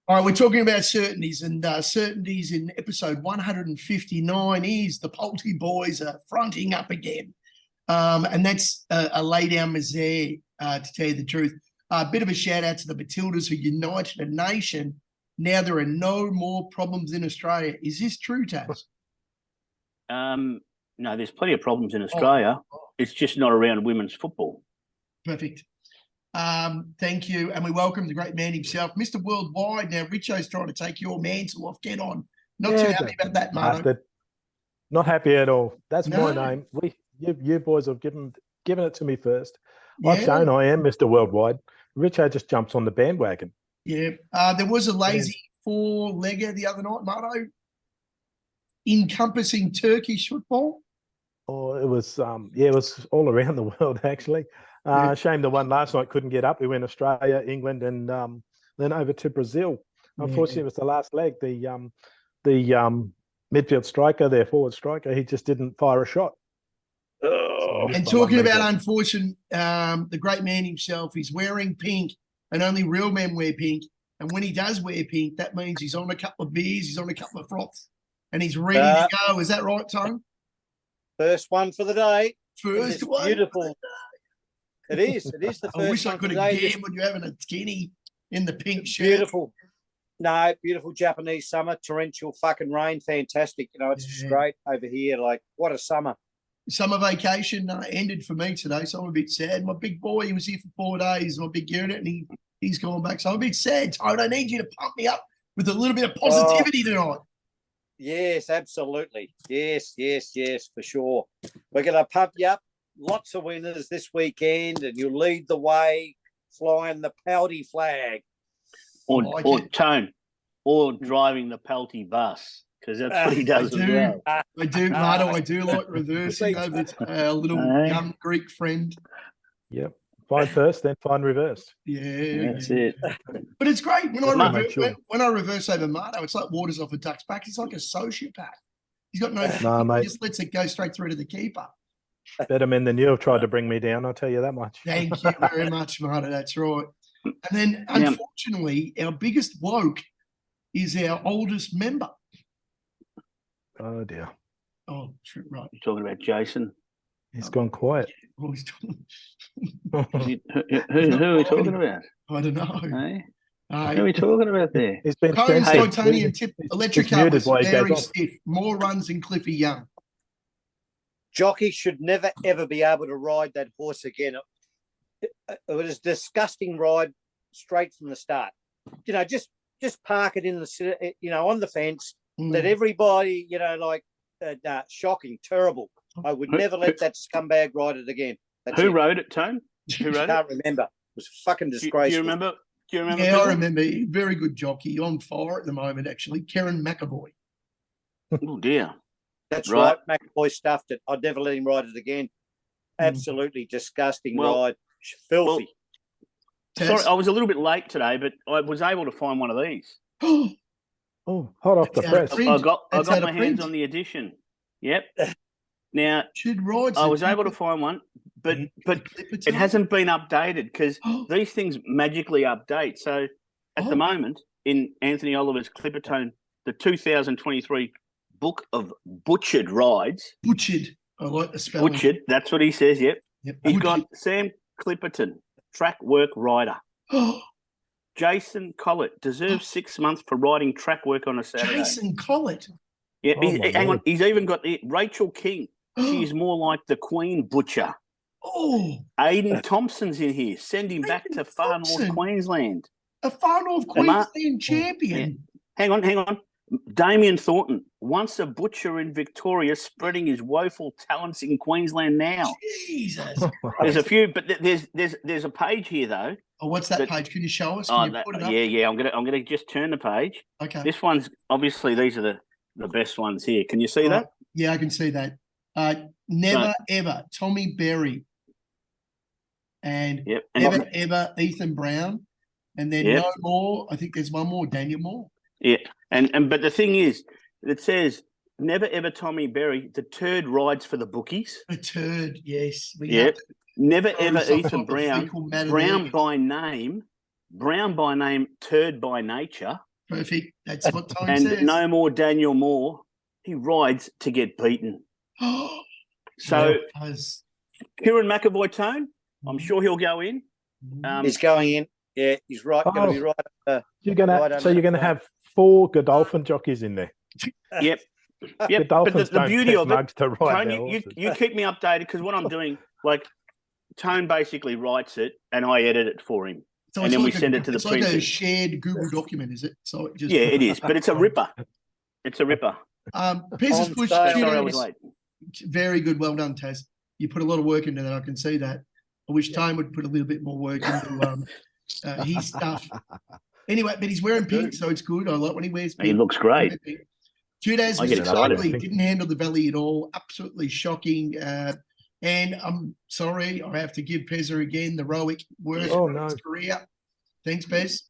All right, we're talking about certainties, and certainties in episode 159 is the Poultry Boys are fronting up again. And that's a lay-down misère, to tell you the truth. A bit of a shout-out to the Matildas who united a nation. Now there are no more problems in Australia. Is this true, Tazz? No, there's plenty of problems in Australia. It's just not around women's football. Perfect. Thank you. And we welcome the great man himself, Mr. Worldwide. Now, Richo's trying to take your mantle off. Get on. Not too happy about that, Marto. Not happy at all. That's my name. You boys have given it to me first. I've shown I am Mr. Worldwide. Richo just jumps on the bandwagon. Yeah. There was a lazy four-legger the other night, Marto, encompassing Turkish football. Oh, it was it was all around the world actually. Shame the one last night couldn't get up. We went Australia, England, and then over to Brazil. Unfortunately, it was the last leg. The midfield striker, their forward striker, he just didn't fire a shot. And talking about unfortunate, the great man himself, he's wearing pink, and only real men wear pink. And when he does wear pink, that means he's on a couple of beers, he's on a couple of froths, and he's ready to go. Is that right, Tone? First one for the day. First one. Beautiful. It is. It is the first. I wish I could have gambled you having a skinny in the pink shirt. Beautiful. No, beautiful Japanese summer, torrential fucking rain, fantastic. You know, it's just great over here. Like, what a summer. Summer vacation ended for me today, so I'm a bit sad. My big boy, he was here for 4 days, my big unit, and he's gone back. So I'm a bit sad, Toad. I need you to pump me up with a little bit of positivity tonight. Yes, absolutely. Yes, for sure. We're going to pump you up. Lots of winners this weekend, and you'll lead the way flying the Pouty flag. Or Tone, or driving the Pelty bus, because that's what he does as well. I do, Marto. I do like reversing over our little young Greek friend. Yep. Find first, then find reverse. Yeah. That's it. But it's great. When I reverse over Marto, it's like waters off a duck's back. He's like a sociopath. He's got no, he just lets it go straight through to the keeper. Better men than you have tried to bring me down, I'll tell you that much. Thank you very much, Marto. That's right. And then, unfortunately, our biggest woke is our oldest member. Oh, dear. Oh, right. You're talking about Jason? He's gone quiet. Oh, he's talking. Who are we talking about? I don't know. Hey? Who are we talking about there? He's been titanium tip electric car was very stiff. More runs than Cliffy Young. Jockey should never, ever be able to ride that horse again. It was a disgusting ride straight from the start. You know, just park it in the, on the fence. Let everybody, shocking, terrible. I would never let that scumbag ride it again. Who rode it, Tone? Who rode it? I can't remember. It was fucking disgraceful. Do you remember? Yeah, I remember. Very good jockey. On fire at the moment, actually. Karen McAvoy. Oh, dear. That's right. McAvoy stuffed it. I'd never let him ride it again. Absolutely disgusting ride. Filthy. Sorry, I was a little bit late today, but I was able to find one of these. Oh, hot off the press. I got my hands on the edition. Yep. Now, I was able to find one, but it hasn't been updated because these things magically update. So at the moment, in Anthony Oliver's CLIPPERTONE, the 2023 Book of Butchered Rides. Butchered. I like the spelling. Butchered. That's what he says. Yep. He's got Sam Clipperton, track work rider. Jason Collett deserves 6 months for riding track work on a Saturday. Jason Collett. Yeah. Hang on. He's even got Rachel King. She's more like the Queen Butcher. Oh. Aidan Thompson's in here. Send him back to Far North Queensland. A Far North Queensland champion. Yeah. Hang on. Damien Thornton, once a butcher in Victoria, spreading his woeful talents in Queensland now. Jesus. There's a few, but there's a page here though. Oh, what's that page? Can you show us? Can you put it up? Yeah. I'm gonna just turn the page. Okay. This one's obviously these are the best ones here. Can you see that? Yeah, I can see that. Never ever Tommy Berry, and never ever Ethan Brown, and then no more. I think there's one more, Daniel Moore. Yeah, and but the thing is, it says never ever Tommy Berry. The turd rides for the bookies. A turd, yes. Never ever Ethan Brown. Brown by name, turd by nature. Perfect. That's what Tone And says. no more Daniel Moore. He rides to get beaten. So, Kieran McAvoy, Tone, I'm sure he'll go in. He's going in. Yeah, he's right. Going to be right. You're gonna have 4 Godolphin jockeys in there. Yep. Yep. But the beauty of it, Tone, you keep me updated, because what I'm doing, like, Tone basically writes it and I edit it for him. So and then we send it to the printers. It's like a shared Google document, is it? So it just it is, but it's a ripper. It's a ripper. Pieces push. Sorry, I was late. Very good. Well done, Tazz. You put a lot of work into that. I can see that. I wish Tone would put a little bit more work into his stuff. Anyway, but he's wearing pink, so it's good. I like when he wears pink. He looks great. Tazz was ugly. Didn't handle the valley at all. Absolutely shocking. And I'm sorry, I have to give Pezza again the heroic worst of his career. Thanks, Pez.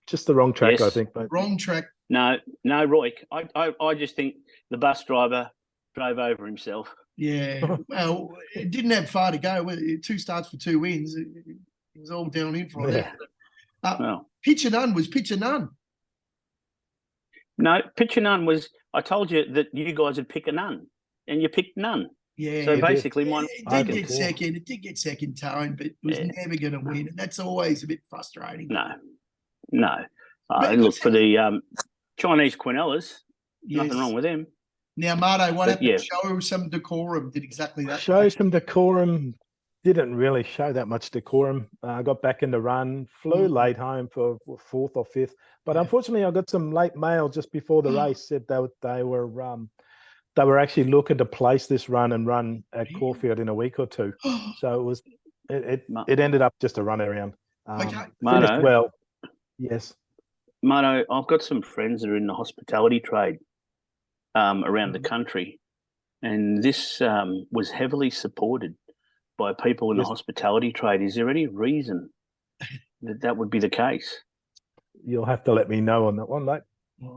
Just the wrong track, I think. Mate. Wrong track. No, Roy. I just think the bus driver drove over himself. Yeah, well, it didn't have far to go. 2 starts for 2 wins. It was all down in from there. Pitcher none was pitcher none. No, pitcher none was. I told you that you guys would pick a none, and you picked none. Yeah. So basically, mine. It did get second Tone, but it was never going to win, and that's always a bit frustrating. No. Look for the Chinese Quinellas. Nothing wrong with them. Now, Marto, what happened? Show some decorum. Did exactly that. Show some decorum. Didn't really show that much decorum. I got back in the run, flew late home for 4th or 5th. But unfortunately, I got some late mail just before the race. Said they were actually looking to place this run and run at Caulfield in a week or 2. So it ended up just a run around. Marto, well, yes. Marto, I've got some friends that are in the hospitality trade around the country, and this was heavily supported by people in the hospitality trade. Is there any reason that would be the case? You'll have to let me know on that one, mate. I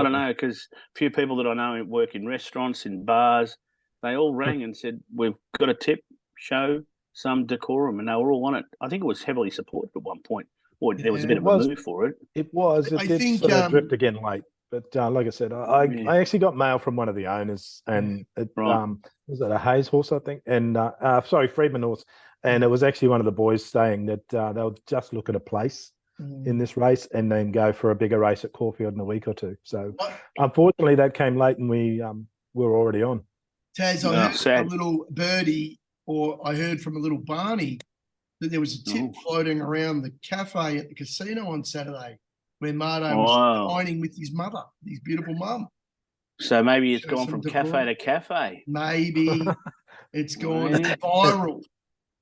don't know, because a few people that I know work in restaurants, in bars, they all rang and said, we've got a tip, show some decorum, and they were all on it. I think it was heavily supported at one point, or there was a bit of a move for it. It was. It did sort of drift again late. But like I said, I actually got mail from one of the owners, and it was it a Hayes horse, I think, and Freedman horse, and it was actually one of the boys saying that they'll just look at a place in this race and then go for a bigger race at Caulfield in a week or 2. So unfortunately, that came late, and we were already on. Tazz, I heard from a little birdie, or I heard from a little Barney, that there was a tip floating around the cafe at the casino on Saturday, where Marto was dining with his mother, his beautiful mum. So maybe it's gone from cafe to cafe. Maybe it's gone viral.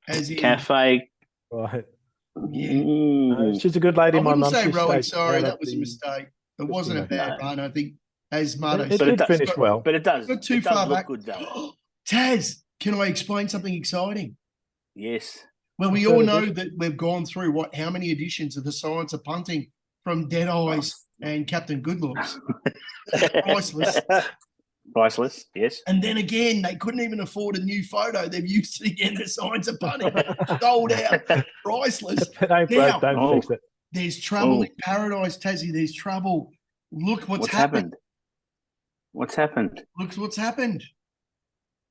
As in cafe. Right. Yeah. She's a good lady, my mum. I wouldn't say Rowan, sorry, that was a mistake. It wasn't a bad run, I think, as Marto said. It did finish well. But it does. Not too far back. Good, though. Tazz, can I explain something exciting? Yes. Well, we all know that we've gone through how many editions of the Science of Punting from Dead Eyes and Captain Goodlooks. Priceless, yes. And then again, they couldn't even afford a new photo. They've used it again, the Science of Punting. Sold out. Priceless. Don't fix it. There's trouble in paradise, Tassie. There's trouble. Look what's happened. What's happened? Look what's happened.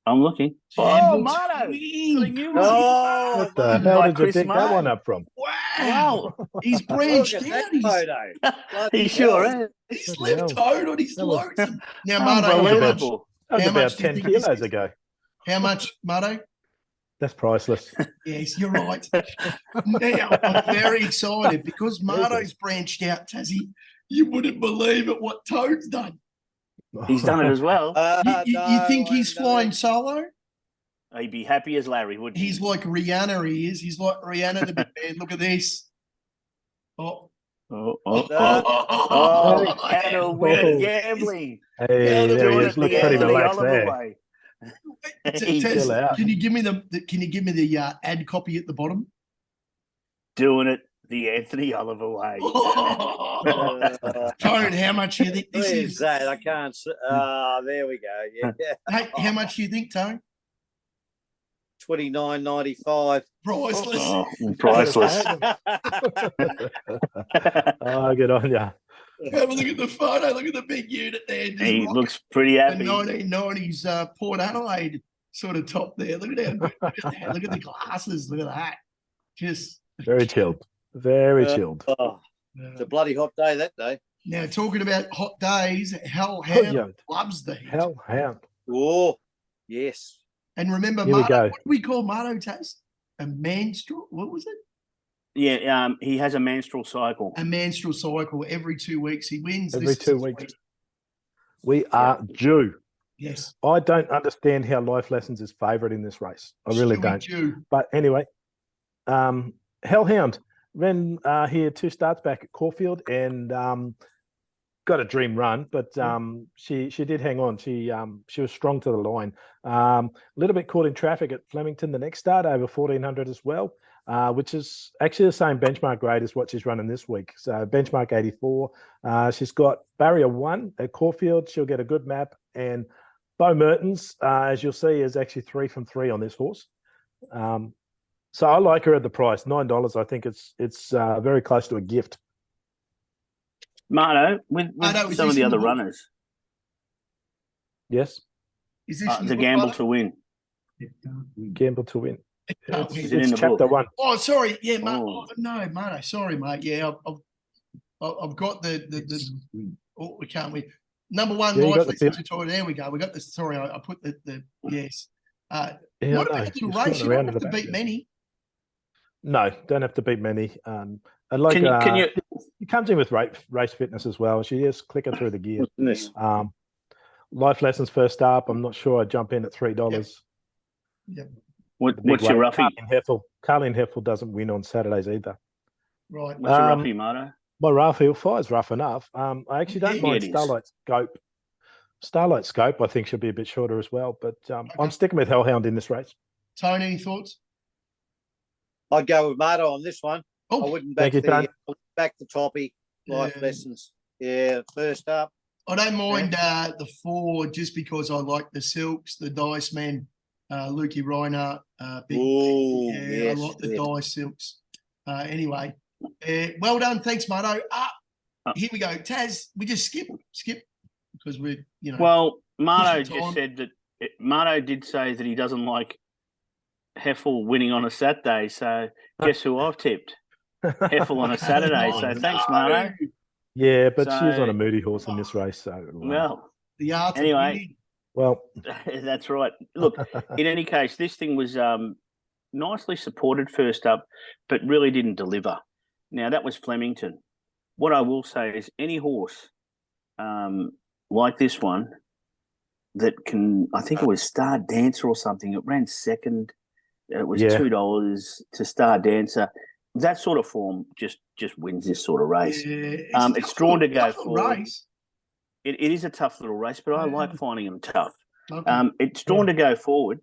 I'm looking. Marto! What the hell did you pick that one up from? Wow! He's branched out. He sure is. He's left toed on his lonesome. Now, Marto, that was about 10 kilos ago. How much, Marto? That's priceless. Yes, you're right. Now, I'm very excited because Marto's branched out, Tassie. You wouldn't believe it what Toad's done. He's done it as well. You think he's flying solo? He'd be happy as Larry, wouldn't he? He's like Rihanna, he is. He's like Rihanna the big man. Look at this. How to win gambling. Hey, there he is. Look pretty relaxed there. Tazz, can you give me the ad copy at the bottom? Doing it the Anthony Oliver way. Tone, how much do you think this is? I can't. There we go. Yeah. Hey, how much do you think, Tone? $29.95. Priceless. Priceless. Good on ya. Have a look at the photo. Look at the big unit there. He looks pretty happy. The 1990s Port Adelaide sort of top there. Look at how good. Look at that. Look at the glasses. Look at that. Just very chilled. Very chilled. It's a bloody hot day that day. Now, talking about hot days, Hellhound loves the heat. Hellhound. Oh, yes. And remember, Here we Marto, go. what do we call Marto, Tazz? A menstrual? What was it? Yeah, he has a menstrual cycle. A menstrual cycle. Every 2 weeks he wins. Every 2 weeks. We are due. Yes. I don't understand how Life Lessons is favourite in this race. I really don't. Due. But anyway, Hellhound ran here 2 starts back at Caulfield and got a dream run, but she did hang on. She was strong to the line. A little bit caught in traffic at Flemington the next start, over 1400 as well, which is actually the same benchmark grade as what she's running this week. So benchmark 84. She's got barrier 1 at Caulfield. She'll get a good map. And Bo Mertens, as you'll see, is actually 3 from 3 on this horse. So I like her at the price, $9. I think it's very close to a gift. Marto, with some of the other runners. Yes. Is this the gamble to win? Gamble to win. Is it in the chapter book? 1. Oh, sorry. Yeah, no, Marto. Sorry, mate. Yeah, I've got the oh, we can't win. Number 1, Life Lessons tutorial. There we go. We got this. Sorry, I put the yes. What about the race? You don't have to beat many. No, don't have to beat many. And like, can you? He comes in with race fitness as well. She is clicking through the gears. Life Lessons first up. I'm not sure I'd jump in at $3. Yep. What's your roughie? Carleen Heffel doesn't win on Saturdays either. Right. What's your roughie, Marto? My roughie, 5's rough enough. I actually don't mind Starlight Scope. Starlight Scope, I think, should be a bit shorter as well. But I'm sticking with Hellhound in this race. Tone, any thoughts? I'd go with Marto on this one. Oh, I wouldn't back the Toppy. Life Lessons. Yeah, first up. I don't mind the 4 just because I like the Silks, the Dice Man, Lukey Reinhardt. I like the Dice Silks. Anyway, well done. Thanks, Marto. Here we go. Tazz, we just skip because we're, Well, Marto just said that Marto did say that he doesn't like Heffel winning on a Saturday. So guess who I've tipped? Heffel on a Saturday. So thanks, Marto. Yeah, but she's on a moody horse in this race. So well, the art anyway. Well, that's right. Look, in any case, this thing was nicely supported first up, but really didn't deliver. Now, that was Flemington. What I will say is any horse like this one that can, I think it was Star Dancer or something, it ran second. It was $2 to Star Dancer. That sort of form just wins this sort of race. Yeah, it's drawn to go forward. It is a tough little race, but I like finding them tough. Okay. It's drawn to go forward,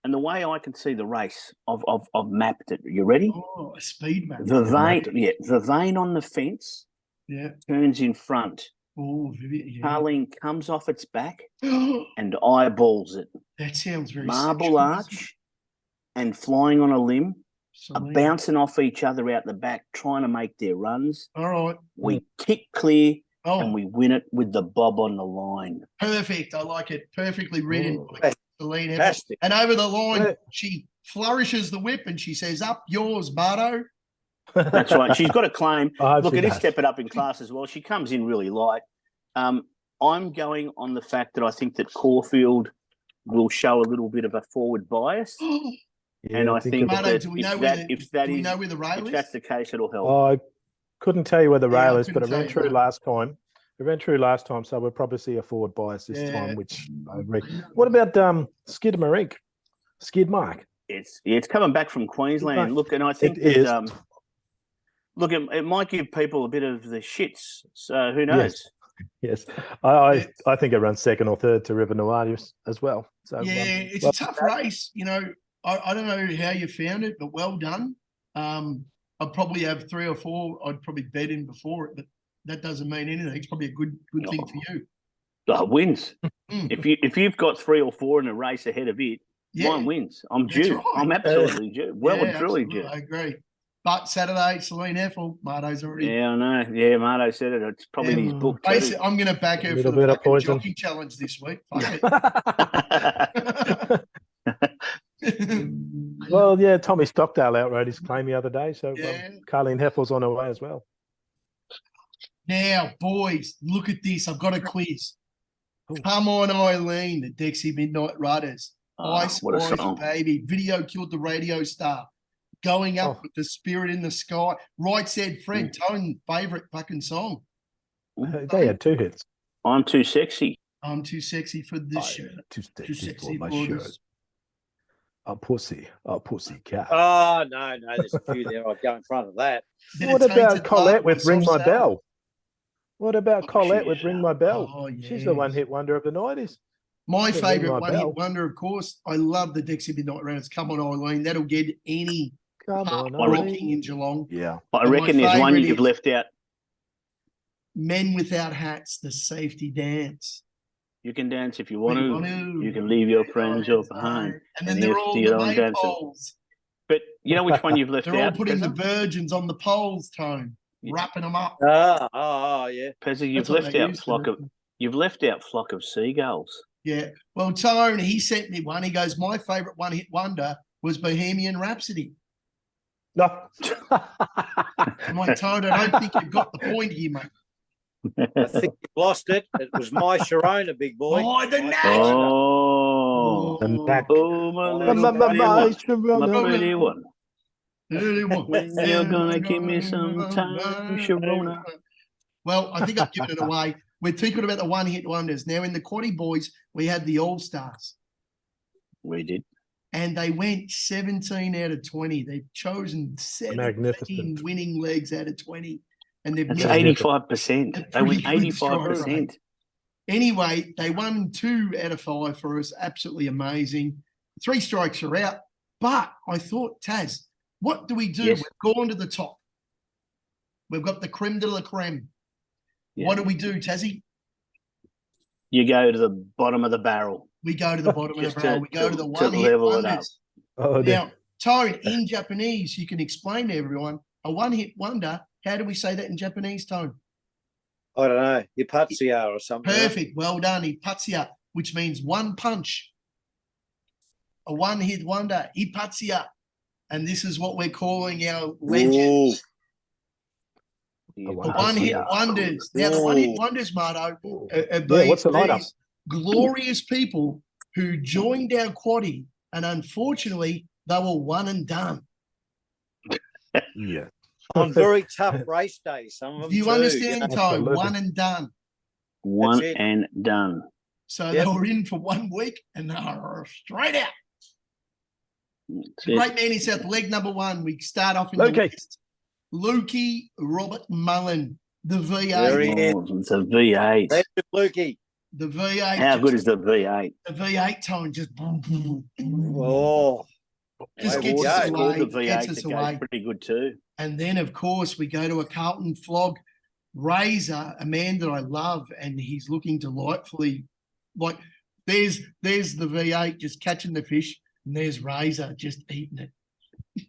and the way I can see the race, I've mapped it. You ready? Oh, a speed map. The vein on the fence. Yeah. Turns in front. Oh, yeah. Carleen comes off its back and eyeballs it. That sounds very Marble arch and flying on a limb. Are bouncing off each other out the back, trying to make their runs. All right. We kick clear and we win it with the bob on the line. Perfect. I like it. Perfectly written. Fantastic. And over the line, she flourishes the whip and she says, "Up yours, Bardo." That's right. She's got a claim. Look, it is stepping up in class as well. She comes in really light. I'm going on the fact that I think that Caulfield will show a little bit of a forward bias. Yeah, and I think Marto, that do we know where the rail is? If that's the case, it'll help. I couldn't tell you where the rail is, but it ran true last time. It ran true last time, so we'll probably see a forward bias this time, which I agree. What about Skidmarink? Skidmark? It's coming back from Queensland. Look, and I think look, it might give people a bit of the shits. So who knows? Yes. I think it runs second or third to River Noir as well. So it's a tough race. I don't know how you found it, but well done. I'd probably have 3 or 4. I'd probably bet in before it, but that doesn't mean anything. It's probably a good thing for you. Wins. If you've got 3 or 4 in a race ahead of it, mine wins. I'm due. Right. I'm absolutely due. Well and truly due. I agree. But Saturday, Celine Heffel, Marto's already. Yeah, I know. Yeah, Marto said it. It's probably in his book too. Basically, I'm going to back her for Little the bit of fucking poison. jockey challenge this week. Fuck it. Well, yeah, Tommy Stockdale outrode his claim the other day, so Yeah. Carleen Heffel's on her way as well. Now, boys, look at this. I've got a quiz. Ooh. Come on, Eileen, the Dexy Midnight Rudders. Ice, what a Ice, song. Baby. Video killed the radio star. Going up with the spirit in the sky. Right said Fred, Tone, favourite fucking song. They had 2 hits. I'm too sexy. I'm too sexy for this shirt. Too Too sexy for my borders. shirt. A pussy cat. Oh, no, there's a few there. I'd go in front of that. What about Colette with Ring My Bell? What about Colette with Ring My Bell? Oh, yeah. She's the one-hit wonder of the 90s. My Ring favourite My one-hit Bell. wonder, of course. I love the Dexy Midnight Runners. Come on, Eileen. That'll get any Come pub on, rocking in Geelong. Yeah. I reckon there's one favourite you've is- left out. Men Without Hats, the safety dance. You can dance if you want You want to. to. You can leave your friends all behind. And then And they're if all you the don't dance it- maypoles. But you know which one you've left They're all out? putting the Pezza? virgins on the poles, Tone, Yeah. wrapping them up. Oh, yeah. Pezza, you've That's what left they out used to flock do. of. You've left out flock of seagulls. Yeah. Well, Tone, he sent me one. He goes, my favourite one-hit wonder was Bohemian Rhapsody. No. I'm like, Tone, I don't think you've got the point here, mate. I think you lost it. It was my Sharona, big boy. Oh, the Knack. Oh, The Knack. oh, my Oh, little pretty one. My my pretty one. When When you're gonna give me some time, Sharona. Well, I think I've given it away. We're talking about the one-hit wonders. Now, in the Quaddie boys, we had the All Stars, We did. and they went 17 out of 20. They've chosen 17 Magnificent. winning legs out of 20, and they've That's never- 85%. A They went pretty good strike 85%. rate. Anyway, they won 2 out of 5 for us. Absolutely amazing. 3 strikes are out. But I thought, Tazz, what do we do? Yes. We've gone to the top. We've got the creme de la creme. Yeah. What do we do, Tazzy? You go to the bottom of the barrel. We go to the bottom of the Just barrel. to- We go to the to one-hit level it up. wonders. Oh, Now, Tone, in Japanese, you can explain to everyone a one-hit wonder. How do we say that in Japanese, Tone? I don't know. Ipatsuya or something. Perfect. Well done. Ipatsuya, which means one punch. A one-hit wonder. Ipatsuya. And this is what we're calling our legends. The The one-hit wonders. Now, the Ooh. one-hit wonders, Marto, are Yeah, what's the lineup? these glorious people who joined our Quaddie, and unfortunately, they were one and done. Yeah. On very tough race days, some of them Do you too, understand, know. Tone? Absolutely. One and done. One That's it. and done. So Yep. they were in for 1 week and they were straight out. That's The it. great man himself, leg number 1. We start off in Lukey. the west. Lukey Robert Mullen, the V8. Very good. Oh, it's a V8. That's it, Lukey. The V8. How just- good is the V8? the V8 Tone? Just boom, boom, boom. Oh, Just Way gets to us go. away, The V8 gets that us goes away. pretty good too. And then, of course, we go to a Carlton flog. Razor, a man that I love, and he's looking delightfully like there's the V8 just catching the fish, and there's Razor just eating it.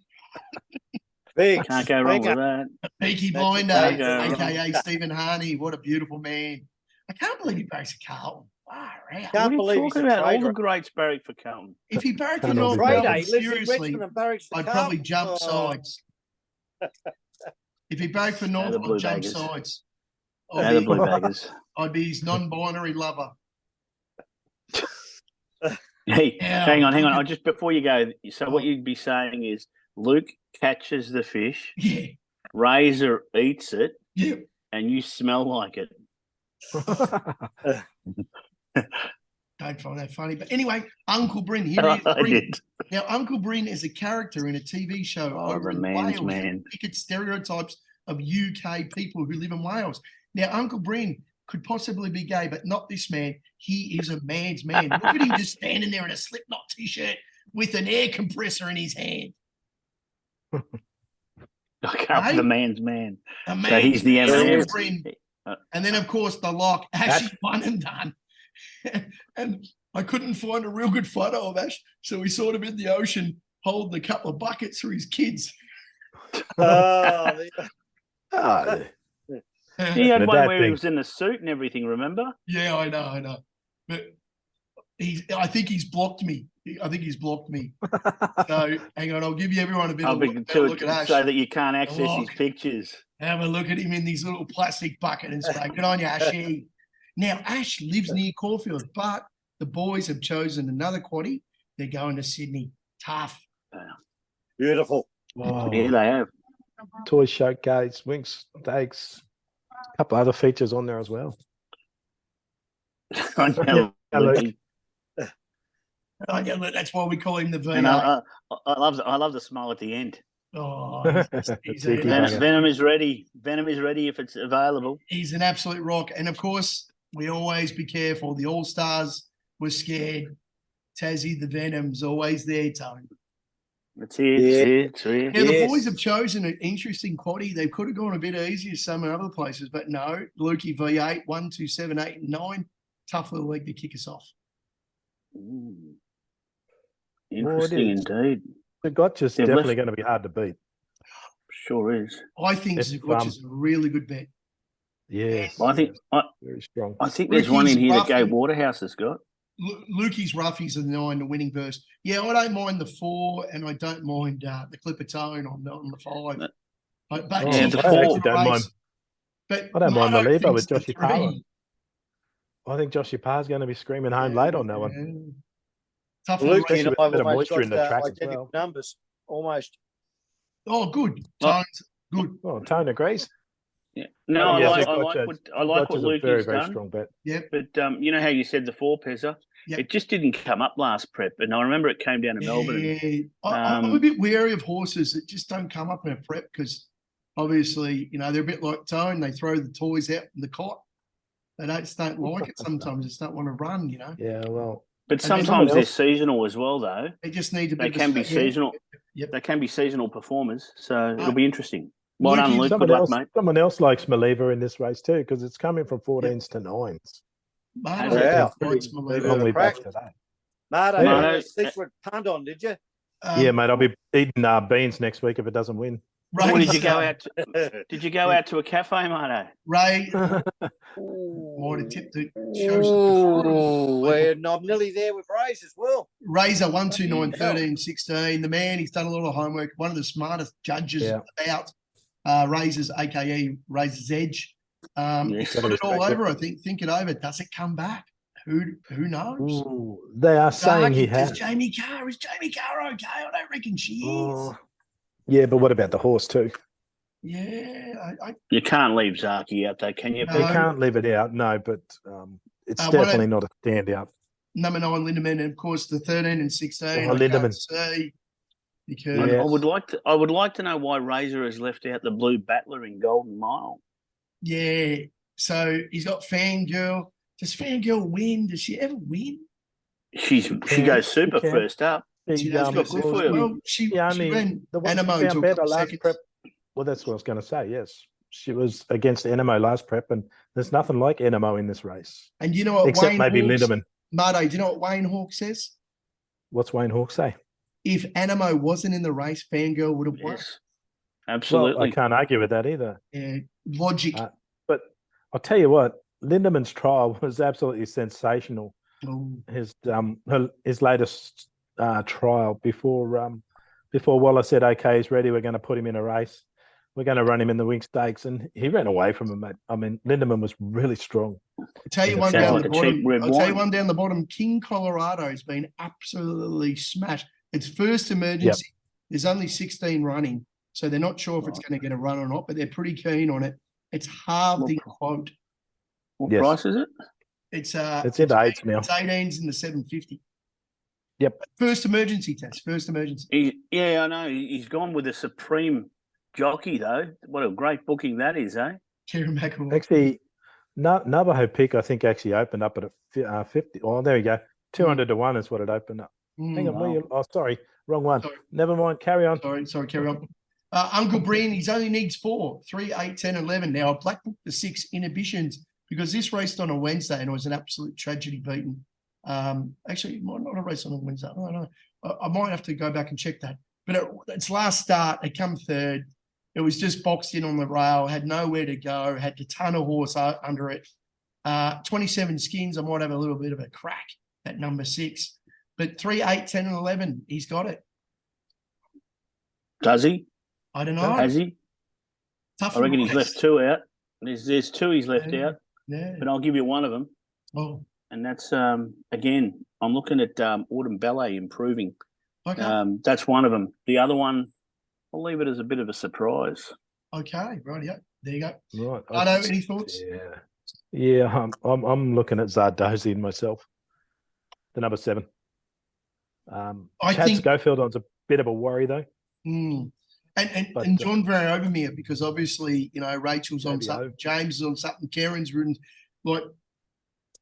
big. Can't go wrong with that. Peaky That's Blinder, right. aka Stephen Harney. What a beautiful man. I can't believe he barracks a Carlton. Far out. Can't What are you believe he's talking a about? All trader. the greats barrack for Carlton. If he barracked for Can't North all be Trade, Melbourne, he lives in seriously, Richmond and barracks for I'd probably Carlton. jump Oh. sides. If he barracked for North, the I'd Blue jump Baggers. sides. Now the Blue Baggers. I'd be his non-binary lover. Hey, Yeah. hang on. I just before you go. So what you'd be saying is Luke catches the fish, Yeah, Razor eats it, yeah. and you smell like it. Don't find that funny. But anyway, Uncle Brynn. Here he is. I Brynn. did. Now, Uncle Brynn is a character in a TV show Oh, over the in man's Wales. man. Look at stereotypes of UK people who live in Wales. Now, Uncle Brynn could possibly be gay, but not this man. He is a man's man. Look at him just standing there in a Slipknot t-shirt with an air compressor in his hand. Hey? The man's man. A So man's he's the man, M&M. Uncle Brynn. And then, of course, the lock, Ash is one and done. And I couldn't find a real good photo of Ash, so we saw him in the ocean holding a couple of buckets for his kids. Oh, Oh, He had The one dad where he thing. was in the suit and everything, remember? Yeah, I know. But I think he's blocked me. I think he's blocked me. So hang on, I'll give you everyone a bit of look at Ash. So that you can't access his Look. pictures. Have a look at him in this little plastic bucket and say, good on you, Ashy. Now, Ash lives near Caulfield, but the boys have chosen another quaddie. They're going to Sydney. Tough. beautiful. Oh, Yeah, they have. toy showcase, wing steaks, a couple other features on there as well. I know, Yeah, look. Lucky. Oh, yeah, look, that's why we call him the V8. And I love the smile at the end. Oh, he's Cheeky an bugger. Venom is ready. Venom is ready if it's available. He's an absolute rock. And of course, we always be careful. The All Stars were scared. Tassie, the Venom's always there, Tone. It's here. It's here. Now, the Yes. boys have chosen an interesting quaddie. They could have gone a bit easier some other places, but no. Lukey V8, 1, 2, 7, 8, and 9. Tough little leg to kick us off. Ooh. Well, it Interesting is. indeed. The gotcha's They've definitely left- going to be hard to beat. Sure is. I think If, Zugoch is a really good bet. Yes. Well, very strong. I think there's one in here that Gabe roughly- Waterhouse has got. Lukey's Roughies are the 9, the winning verse. Yeah, I don't mind the 4, and I don't mind the CLIPPERTONE on the 5. But- But Oh, Yeah, geez, the I four- like I don't mind. But I don't mind the Marto Levo with thinks the Joshy Parra. 3. I think Joshy Parr's going to be screaming home late on that one. Yeah. Tough Luke little race. and with I a have bit of almost moisture in got the track as identical well. numbers, almost. Oh, good. Oh. Tone's good. Oh, Tone agrees. Yeah. No, Yes, I like Gotcha's- what Gotcha's a Luke very, has very done. strong bet. But you know how you said the 4 pezzer? Yep. It just didn't come up last prep, and I remember it came down to Melbourne. And Yeah. I'm a bit wary of horses that just don't come up in a prep because obviously, they're a bit like Tone. They throw the toys out in the cot. They just don't like it sometimes. Just don't want to run, Yeah, well, But And then sometimes someone they're else- seasonal as well, though. They just need to They can be seasonal. Yep. They can be seasonal performers, so it'll be interesting. Well Lukey, done, Luke. Good someone luck, else, mate. someone else likes Maliva in this race too because it's coming from 14s to 9s. Marto Yeah. likes Malone. Long Only crack. back today. Marto, Yeah. you had a secret punt on, did you? Yeah, mate, I'll be eating beans next week if it doesn't win. Or Ray, did you go out? Did you go out to a cafe, Marto? Ray might have tipped the Ooh, I'm nearly there with Ray's as well. Razor 1, 2, 9, 13, 16. The man, he's done a lot of homework. One of the smartest judges Yeah. about Razors, aka Razor's Edge. Yes. He's got it all Respect it. over. I think it over. Does it come back? Who knows? Ooh, they are saying he Does has. Jamie Carr? Is Jamie Carr okay? I don't reckon she is. Oh, yeah, but what about the horse too? Yeah, You can't leave Zaki out there, can you? No. They can't leave it out, no, but it's what definitely not a standout. number 9 Lindemann, and of course the 13 and 16. Oh, I can't Lindemann. see because Yeah. I would like to know why Razor has left out the Blue Battler in Golden Mile. yeah. So he's got Fangirl. Does Fangirl win? Does she ever win? She goes super can. first up. She does got good for you. Well, she only ran the one Animo she until found a better couple last seconds. prep. Well, that's what I was going to say. Yes, she was against Enemo last prep, and there's nothing like Enemo in this race, And you know what except Wayne maybe Hawks, Lindemann. Marto, do you know what Wayne Hawk says? What's Wayne Hawke say? If Animo wasn't in the race, Fangirl would have won. Yes, Well, absolutely. I can't argue with that either. Yeah, logic. But I'll tell you what, Lindemann's trial was absolutely sensational. Oh, His latest trial before Waller said, "Okay, he's ready. We're going to put him in a race. We're going to run him in the wing stakes," and he ran away from him, mate. I mean, Lindemann was really strong. I'll tell you Yeah, one sounds down like the a cheap bottom. red I'll tell you wine. one down the bottom. King Colorado has been absolutely smashed. It's first emergency. There's only 16 running, so they're not sure if it's going to get a run or not, but they're pretty keen on it. It's halved in quote. What Yes. price is it? It's It's into 8s now. It's 18s in the 750. Yep. First emergency test. First emergency. Yeah, I know. He's gone with a supreme jockey, though. What a great booking that is, eh? Kieran McElroy. Actually, Navajo Peak, I think, actually opened up at a 50. Oh, there you go. 200 to 1 is what it opened up. Hang on. wow. Oh, sorry. Wrong one. Sorry. Never mind. Carry on. Sorry, carry on. Uncle Brynn, he only needs 4, 3, 8, 10, 11. Now, I black booked the 6 inhibitions because this raced on a Wednesday and it was an absolute tragedy beaten. Actually, it might not have raced on a Wednesday. I don't know. I might have to go back and check that. But its last start, it come third. It was just boxed in on the rail, had nowhere to go, had a ton of horse under it. 27 skins, I might have a little bit of a crack at number 6. But 3, 8, 10, and 11, he's got it. Does he? I don't know. Has he? Tough I reckon he's race. left 2 out. There's 2 he's left out. Yeah. But I'll give you one of them. Oh, And that's, again, I'm looking at Autumn Ballet improving. okay. That's one of them. The other one, I'll leave it as a bit of a surprise. Okay, right, yeah. There you go. Right. Marto, any thoughts? Yeah. I'm looking at Zardozi myself. The number 7. I Chad think Schofield's a bit of a worry though. And John Very Overmere, because obviously, you know, Rachel's on Maybe something, James is on something, Karen's ridden. Like,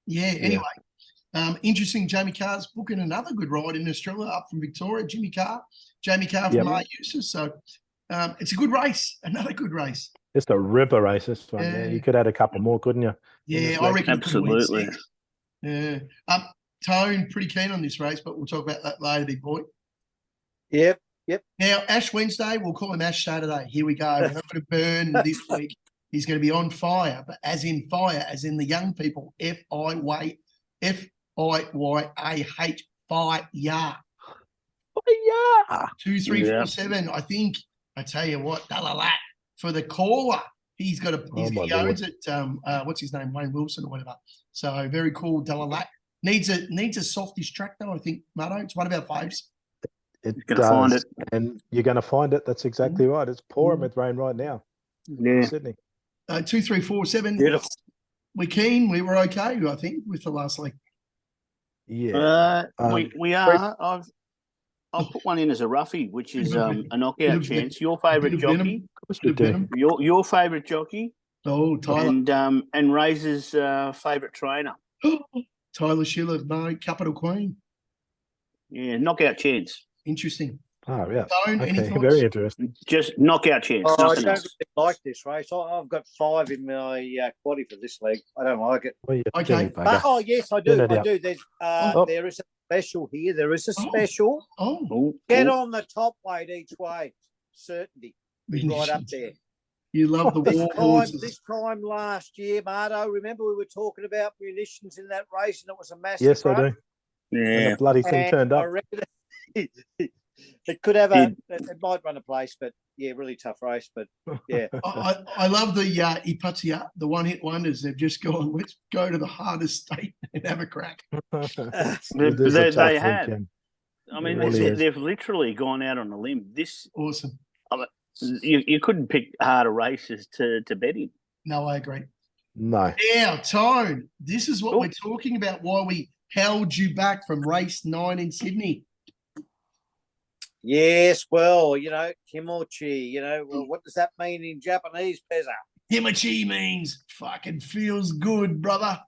anyway. Interesting, Jamie Carr's booking another good ride in Australia up from Victoria, Jamie Carr from Art Uses. So it's a good race, another good race. Just a ripper race, this one. Yeah, you could add a couple more, couldn't you? Yeah, I reckon. Absolutely. Yeah. Tone, pretty keen on this race, but we'll talk about that later, big boy. Yep. Now, Ash Wednesday, we'll call him Ash Saturday. Here we go. We're not going to burn this week. He's going to be on fire, but as in fire, as in the young people, F-I-Y-A-H, fire. Yeah. 2, 3, 4, 7. I think, I tell you what, Dalalat for the caller. He's got he owns it. What's his name? Wayne Wilson or whatever. So very cool. Dalalat needs a softish track though. I think, Marto. It's one of our faves. It does, find it. And you're going to find it. That's exactly right. It's pouring with rain right now. Yeah, Sydney. 2, 3, 4, 7. Beautiful. We're keen. We were okay, I think, with the last leg. Yeah, we are. I've put one in as a roughie, which is a knockout chance. Your favourite jockey, your favourite jockey. Oh, Tyler, and Razor's favourite trainer, Tyler Schiller. No, Capital Queen. Yeah, knockout chance. Interesting. Oh yeah. Tone, any thoughts? Very interesting. Just knockout chance. I don't else. really like this race. I've got 5 in my quaddie for this leg. I don't like it. Well, Okay. But, yes, I do. There's there is a special here. There is a special. Get on the top weight each way. Certainty. Be right up there. You love the war horses. This time last year, Marto, remember we were talking about munitions in that race and it was a massive Yes, run? I do. Yeah. And the bloody thing turned up. I reckon it could have it might run a place, but yeah, really tough race. But yeah. I love the Ipatsuya, the one-hit wonders. They've just gone, let's go to the hardest state and have a crack. They have. I mean, they've literally gone out on a limb. This awesome. You couldn't pick harder races to bet in. No, I agree. No. Now, Tone, this is what we're talking about, why we held you back from race 9 in Sydney. Yes, well, kimochi, well, what does that mean in Japanese, Pezza? Kimochi means fucking feels good, brother.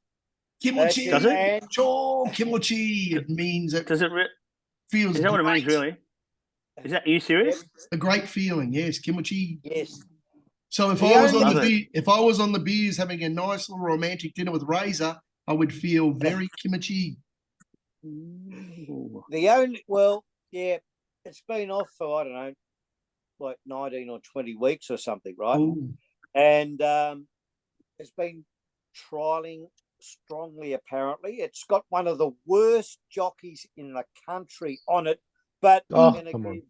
Kimochi. Does it? Oh, kimochi. It means it. Does it feels Is that great. what it means, really? Are you serious? A great feeling, yes. Kimochi. Yes. So if I was on the beers having a nice little romantic dinner with Razor, I would feel very kimochi. It's been off for, I don't know, like 19 or 20 weeks or something, right? Ooh. And it's been trialling strongly, apparently. It's got one of the worst jockeys in the country on it, but I'm going to give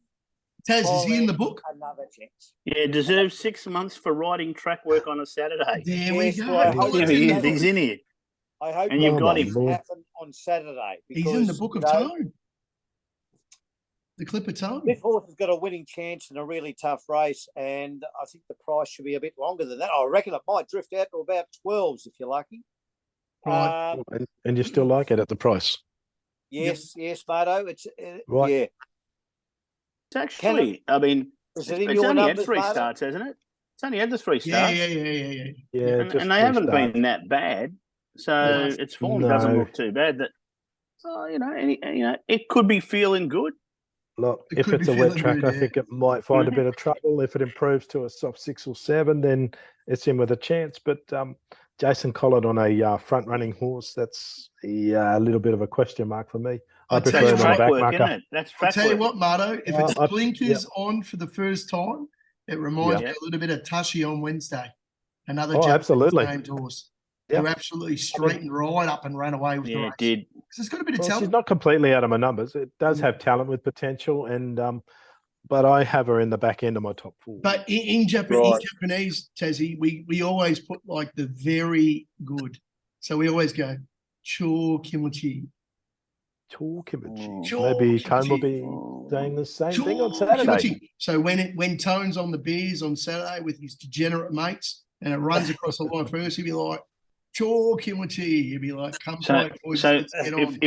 Tazz, is he in the book? Another chance. Yeah, deserves 6 months for riding track work on a Saturday. There we go. Well, He's in here. I hope and you've got him. Happen on Saturday. He's in the book of Tone. The CLIPPERTONE. This horse has got a winning chance in a really tough race, and I think the price should be a bit longer than that. I reckon it might drift out to about 12s if you're lucky. Right. And you still like it at the price? Yes, Marto. It's right. Yeah. It's actually, it's only had 3 starts, hasn't it? It's only had the 3 starts. Yeah. And they haven't been that bad, so its form doesn't look too bad. That, it could be feeling good. Look, if it's a wet track, I think it might find a bit of trouble. If it improves to a soft 6 or 7, then it's in with a chance. But Jason Collard on a front-running horse, that's a little bit of a question mark for me. I prefer That's him on the track back work, marker. isn't it? That's I track tell you work. what, Marto, if it's Yep. blinkers on for the first time, it reminds me a little bit of Tushy on Wednesday. Another absolutely. named horse. Yep. Who absolutely straightened right up and ran away with the race. It did. Because it's got a bit of Well, talent. she's not completely out of my numbers. It does have talent with potential, and but I have her in the back end of my top 4. But in Japanese, Tazzy, we always put like the very good. So we always go, cho kimochi. Cho kimochi. Cho Maybe kimochi. Tone will be saying the same thing on Saturday. Kimochi. So when Tone's on the beers on Saturday with his degenerate mates and it runs across the line first, he'll be like, cho kimochi. He'll be like, come on, boys, let's get on.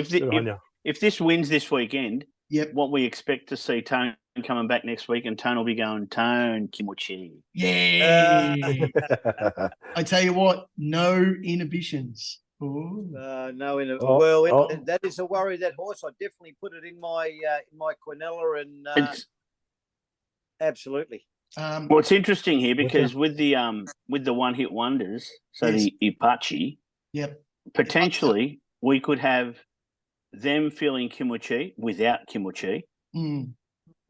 If this wins this weekend, yep, what we expect to see Tone coming back next week, and Tone will be going, Tone kimochi. Yeah. I tell you what, no inhibitions. That is a worry. That horse, I definitely put it in my quinella, and absolutely. Well, it's interesting here because with the one hit wonders, so the Ipatsuya, potentially we could have them feeling kimochi without kimochi.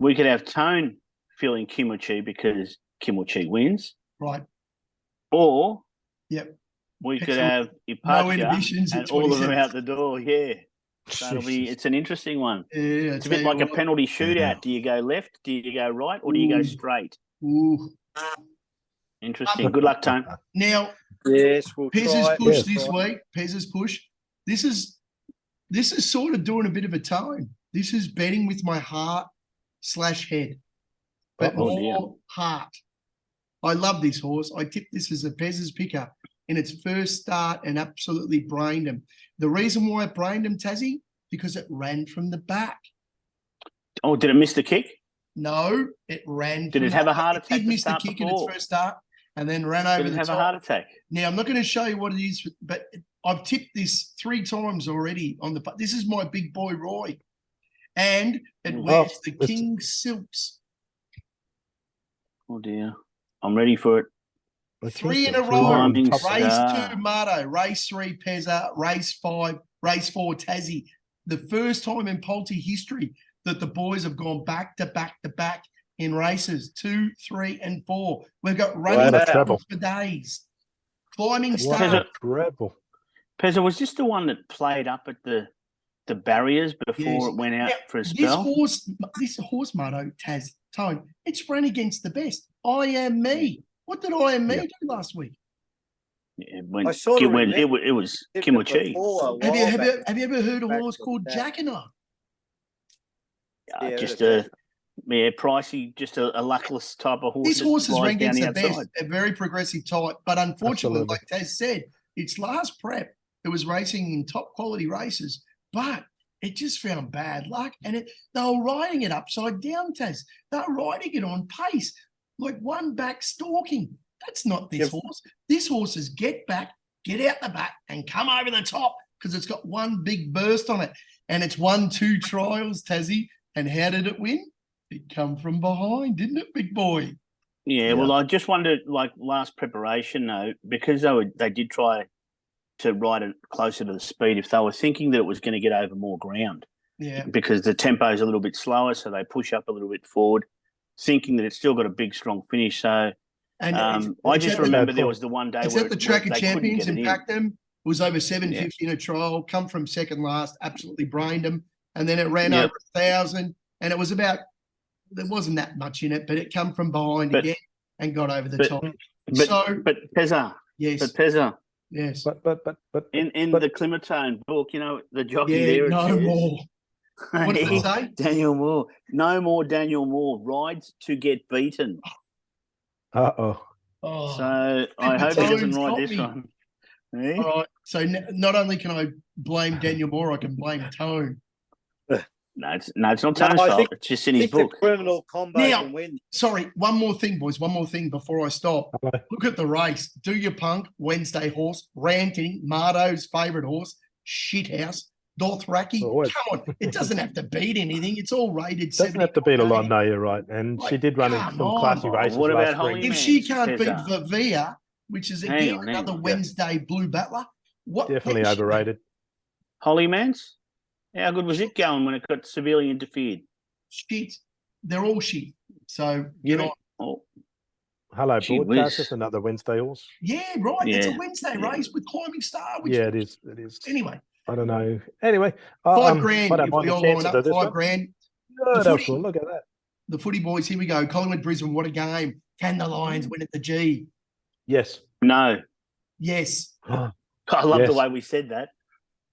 We could have Tone feeling kimochi because kimochi wins, right? Or we could have Ipatsuya and all of them out the door. Yeah, so it's an interesting one. Yeah, it's a bit like a penalty shootout. Do you go left? Do you go right? Or do you go straight? Interesting. Good luck, Tone. Now, yes, we'll Pez's push this week. Pez's push. This is sort of doing a bit of a tone. This is betting with my heart/head, but more heart. I love this horse. I tipped this as a Pez's picker in its first start and absolutely brained him. The reason why it brained him, Tazzy, because it ran from the back. Oh, did it miss the kick? No, it ran. Did it have a heart attack? It did miss the kick in its first start and then ran over the top. Did it have a heart attack? Now, I'm not going to show you what it is, but I've tipped this 3 times already on the. This is my big boy Roy, and it wears the King Silks. Oh dear, I'm ready for it. 3 in a row. Race 2, Marto. Race 3, Pezza. Race 5, race 4, Tassie. The first time in Polty history that the boys have gone back to back to back in races 2, 3, and 4. We've got running for days. Climbing star. Pezza, was this the one that played up at the barriers before it went out for a spell? This horse, Marto, Tazz, Tone, it's run against the best. I Am Me. What did I Am Me do last week? Yeah, it was kimochi. Have you ever heard a horse called Jackanah? Pricey, just a luckless type of horse. This horse is ranked against the best, a very progressive type, but unfortunately, like Taz said, its last prep, it was racing in top quality races, but it just found bad luck, and they were riding it upside down, Taz. They were riding it on pace, like one back stalking. That's not this horse. This horse is get back, get out the back, and come over the top because it's got one big burst on it, and it's won 2 trials, Tassie. And how did it win? It come from behind, didn't it, big boy? Yeah, well, I just wondered, like last preparation, though, because they did try to ride it closer to the speed, if they were thinking that it was going to get over more ground. Yeah. Because the tempo is a little bit slower, so they push up a little bit forward, thinking that it's still got a big, strong finish. So I just remember there was the one day where the Track of Champions in Packham. It was over 750 in a trial, come from second last, absolutely brained them. And then it ran over 1,000, and it was there wasn't that much in it, but it come from behind again and got over the top. But Pezza, yes, but Pezza, yes, but in the CLIPPERTONE book, the jockey there. No more. What did it say? Daniel Moore. No more Daniel Moore rides to get beaten. So I hope he doesn't ride this one. All right. So not only can I blame Daniel Moore, I can blame Tone. No, it's not Tone's fault. It's just in his book. Criminal combo now, win. Sorry, one more thing, boys. One more thing before I stop. Look at the race. Do Your Punk, Wednesday horse, Ranting, Marto's favourite horse, Shithouse, Dothraki. Come on, it doesn't have to beat anything. It's all rated. It doesn't have to beat a lot. No, you're right. And she did run in some classy races. What about Holy If she can't beat Vavia, which is again another Wednesday blue battler, what? Definitely overrated. Holy Mans. How good was it going when it got severely interfered? Shit. They're all shit. So, get on. Oh, Hello, Gee broadcast. whiz. Just another Wednesday horse. Yeah, right. It's a Yeah. Wednesday race with Climbing Star. Which Yeah, it is. It is. Anyway, I don't know. Anyway, $5,000 I don't if mind we the all line chances up. of this one. $5,000. Good, Elton, look at that. The footy boys, here we go. Collingwood, Brisbane, what a game. Can the Lions win at the G? Yes. No. Yes. I love Yes. the way we said that.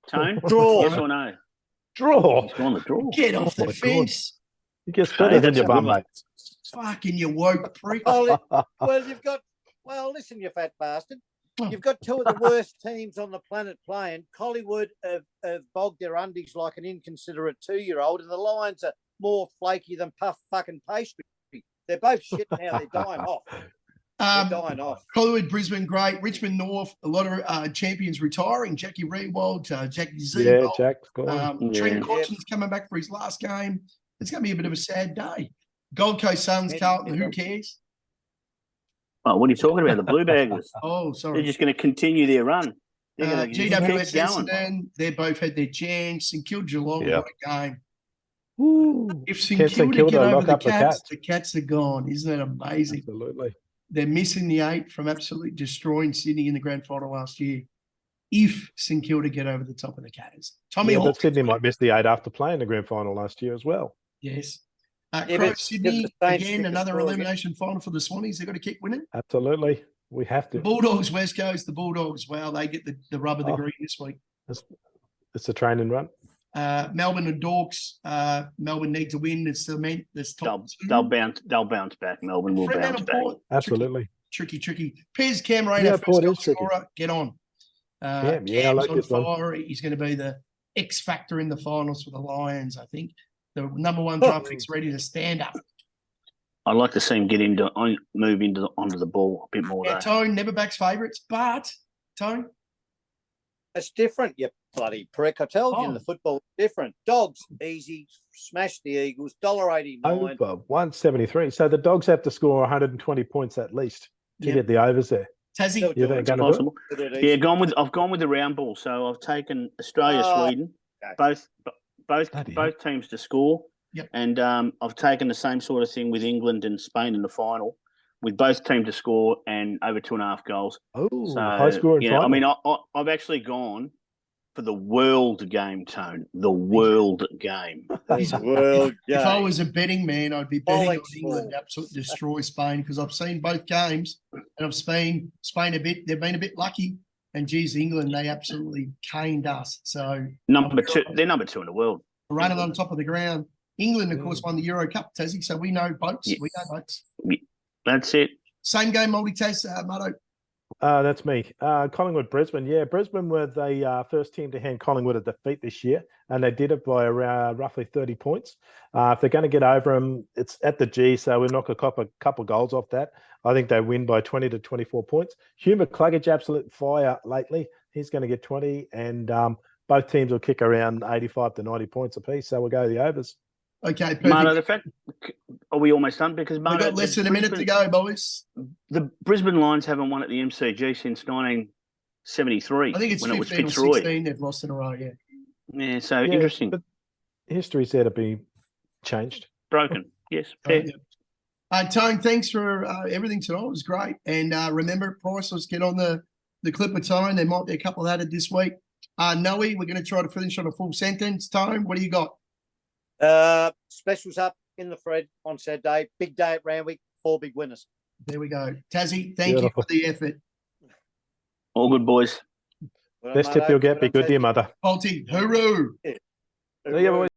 Tone? Draw. Yes or no? Draw. He's gone the draw. Get off Oh the my fence. You get better than that's your a bum, good one. mate. Fucking you woke prick. Well, listen, you fat bastard. You've got two of the worst teams on the planet playing. Collingwood have bogged their undies like an inconsiderate 2-year-old, and the Lions are more flaky than puff fucking pastry. They're both shit now. They're dying off. They're dying off. Collingwood, Brisbane, great. Richmond North, a lot of champions retiring. Jackie Rewald, Jackie Z. Yeah, Jack's gone. Trent Cotchin's coming back for his last game. It's going to be a bit of a sad day. Gold Coast Suns, Carlton, who cares? Oh, what are you talking about? The Blue Baggers. Oh, sorry. They're just going to continue their run. They're going to keep GWS going. Essendon, they both had their chance. St Kilda Geelong, Yeah. what a game. Ooh. If St Can St Kilda get Kilda over lock up the Cats are gone. Isn't that amazing? Absolutely. They're missing the 8 from absolutely destroying Sydney in the grand final last year. If St Kilda get over the top of the Cats. Tommy Yeah, but Hawkins, Sydney might miss the 8 after playing the grand final last year as well. yes. Yeah, Crow but Sydney, it's the same again, stick another as well, elimination final for the Swannies. They've got to keep winning. Absolutely. We have The to. Bulldogs, West Coast, the Bulldogs, wow, they get the rub of the green this week. It's a training run. Melbourne and Dorks, Melbourne need to win. It's cement. There's top They'll bounce back. Melbourne will bounce back. Absolutely. Tricky. Pez Cameron, Yeah, first Port goal is tricky. scorer, get on. I Cam's like on this one. fire. He's going to be the X factor in the finals for the Lions, I think. The number one draft pick's ready to stand up. I'd like to see him move onto the ball a bit more. Yeah, Though. Tone never backs favourites, but Tone. It's different, you bloody prick. I told you in the football, it's different. Dogs, easy, smash the Eagles, $1.89. Over 173. So the Dogs have to score 120 points at least to get the overs there. Tassie, you think it's possible? Yeah, I've gone with the round ball. So I've taken Australia, Sweden, both teams to score. Yep. And I've taken the same sort of thing with England and Spain in the final, with both teams to score and over 2.5 goals. Oh, so, high scoring final. I mean, I've actually gone for the world game, Tone. The world game. If I was a betting man, I'd be betting on England to absolutely destroy Spain, because I've seen both games and I've seen Spain a bit. They've been a bit lucky, and geez, England, they absolutely caned us. So number 2, they're number 2 in the world. Running on top of the ground. England, of course, won the Euro Cup, Tassie, so we know boats. Yes. We know boats. That's it. Same game, multi-Taz, Marto. That's me. Collingwood, Brisbane. Yeah, Brisbane were the first team to hand Collingwood a defeat this year, and they did it by around roughly 30 points. If they're going to get over them, it's at the G, so we'll knock a couple goals off that. I think they win by 20 to 24 points. Hugh McCluggage, absolute fire lately. He's going to get 20, and both teams will kick around 85 to 90 points apiece, so we'll go the overs. Okay, perfect. Marto, the fact, are we almost done? Because Marto, we've got less than a minute to go, boys. The Brisbane Lions haven't won at the MCG since 1973. I think it's when 15 it was or Fitzroy. 16 they've lost in a row, Yeah, so interesting. But history's there to be changed. Broken, yes. Fair. Tone, thanks for everything tonight. It was great. And remember, priceless, get on the CLIPPERTONE. There might be a couple added this week. Noe, we're going to try to finish on a full sentence. Tone, what do you got? Specials up in the Fred on Saturday. Big day at Randwick. 4 big winners. There we go. Tazzy, thank you for the effort. All good, boys. Best tip you'll get. Be good to your mother. Polty, hooroo. See you, boys.